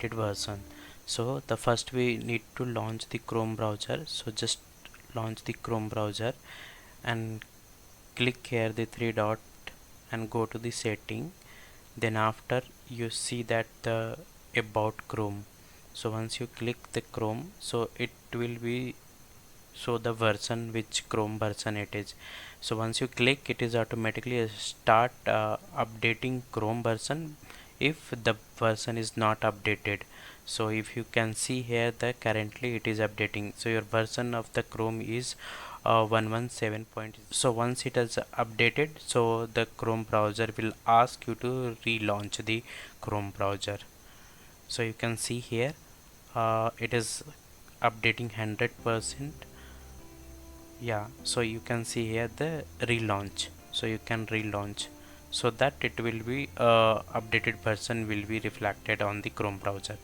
version. So the first we need to launch the Chrome browser. So just launch the Chrome browser and click here the three dot and go to the setting. Then after you see that the about Chrome. So once you click the Chrome, so it will be show the version which Chrome version it is. So once you click, it is automatically start updating Chrome version if the version is not updated. So if you can see here that currently it is updating, so your version of the Chrome is 117. So once it is updated, so the Chrome browser will ask you to relaunch the Chrome browser. So you can see here it is updating 100%. Yeah, so you can see here the relaunch. So you can relaunch so that it will be updated version will be reflected on the Chrome browser.